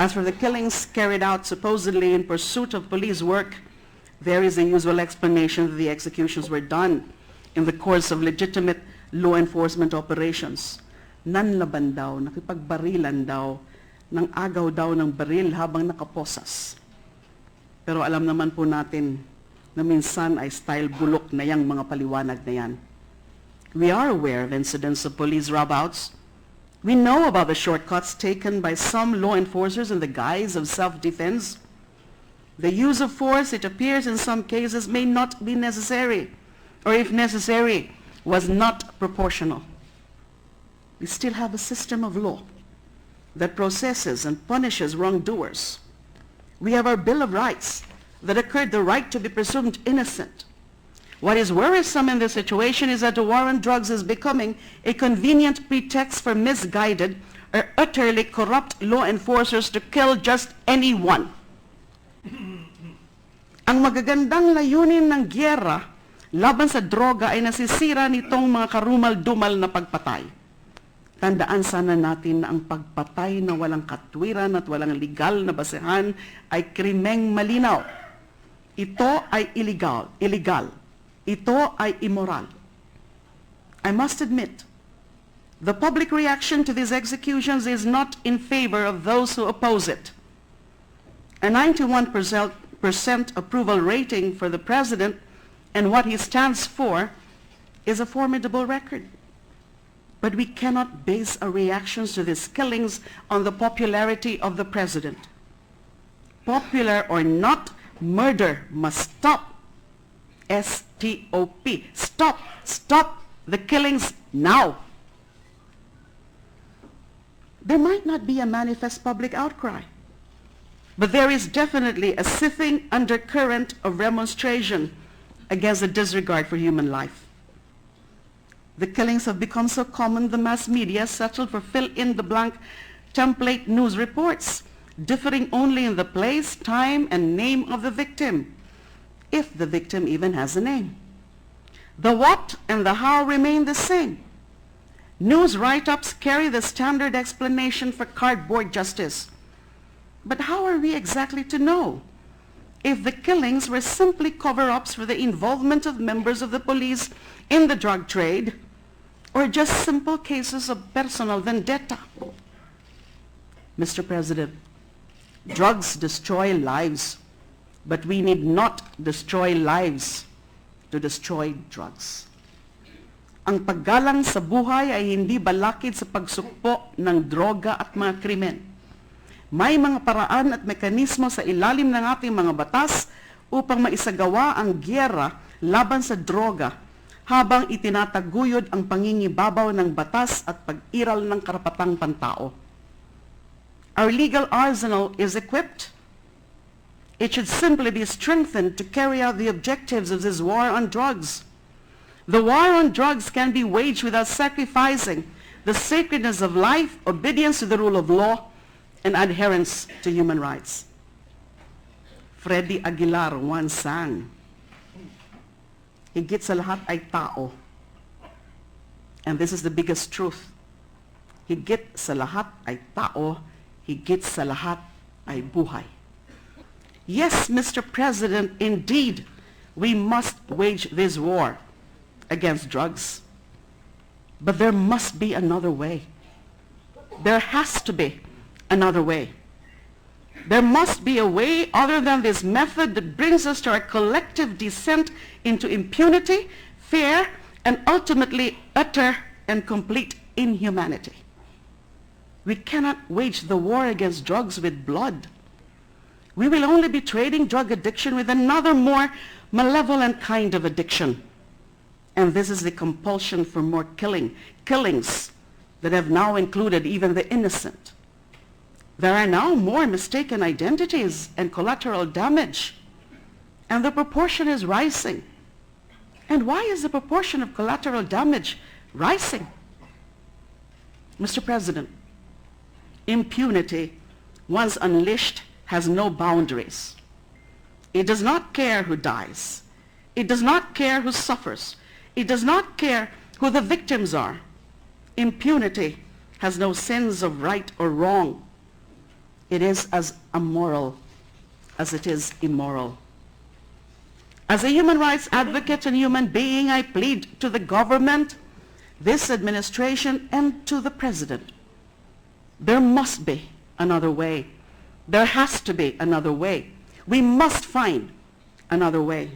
As for the killings carried out supposedly in pursuit of police work, there is a usual explanation that the executions were done in the course of legitimate law enforcement operations. Nanlaban daw, nakipagbarilan daw, ng agaw daw ng baril habang nakaposas. Pero alam naman po natin na minsan ay style bulok na yang mga paliwanag na yan. We are aware of incidents of police rob-outs. We know about the shortcuts taken by some law enforcers in the guise of self-defense. The use of force, it appears in some cases, may not be necessary, or if necessary, was not proportional. We still have a system of law that processes and punishes wrongdoers. We have our Bill of Rights that accorded the right to be presumed innocent. What is worrisome in this situation is that the war on drugs is becoming a convenient pretext for misguided or utterly corrupt law enforcers to kill just anyone. Ang magagandang layunin ng gyera laban sa droga ay nasisira nitong mga karumal-dumal na pagpatay. Tandaan sana natin na ang pagpatay na walang katwiran at walang legal na basehan ay krimeng malinaw. Ito ay illegal. Ito ay immoral. I must admit, the public reaction to these executions is not in favor of those who oppose it. A 91% approval rating for the president and what he stands for is a formidable record. But we cannot base our reactions to these killings on the popularity of the president. Popular or not, murder must stop. S-T-O-P. Stop. Stop the killings now. There might not be a manifest public outcry, but there is definitely a seething undercurrent of remonstration against the disregard for human life. The killings have become so common, the mass media settled for fill-in-the-blank template news reports, differing only in the place, time, and name of the victim, if the victim even has a name. The what and the how remain the same. News write-ups carry the standard explanation for cardboard justice. But how are we exactly to know if the killings were simply cover-ups for the involvement of members of the police in the drug trade, or just simple cases of personal vendetta? Mr. President, drugs destroy lives, but we need not destroy lives to destroy drugs. Ang paggalang sa buhay ay hindi balakid sa pagsukpo ng droga at mga krimen. May mga paraan at mekanismo sa ilalim ng ating mga batas upang maisagawa ang gyera laban sa droga habang itinataguyod ang pangingibabaw ng batas at pag-iral ng karapatang pantao. Our legal arsenal is equipped. It should simply be strengthened to carry out the objectives of this war on drugs. The war on drugs can be waged without sacrificing the sacredness of life, obedience to the rule of law, and adherence to human rights. Freddy Aguilar once sang, "Higit sa lahat ay tao." And this is the biggest truth. Higit sa lahat ay tao, higit sa lahat ay buhay. Yes, Mr. President, indeed, we must wage this war against drugs. But there must be another way. There has to be another way. There must be a way other than this method that brings us to our collective descent into impunity, fear, and ultimately utter and complete inhumanity. We cannot wage the war against drugs with blood. We will only be trading drug addiction with another more malevolent kind of addiction. And this is the compulsion for more killings that have now included even the innocent. There are now more mistaken identities and collateral damage, and the proportion is rising. And why is the proportion of collateral damage rising? Mr. President, impunity, once unleashed, has no boundaries. It does not care who dies. It does not care who suffers. It does not care who the victims are. Impunity has no sense of right or wrong. It is as amoral as it is immoral. As a human rights advocate and human being, I plead to the government, this administration, and to the president. There must be another way. There has to be another way. We must find another way.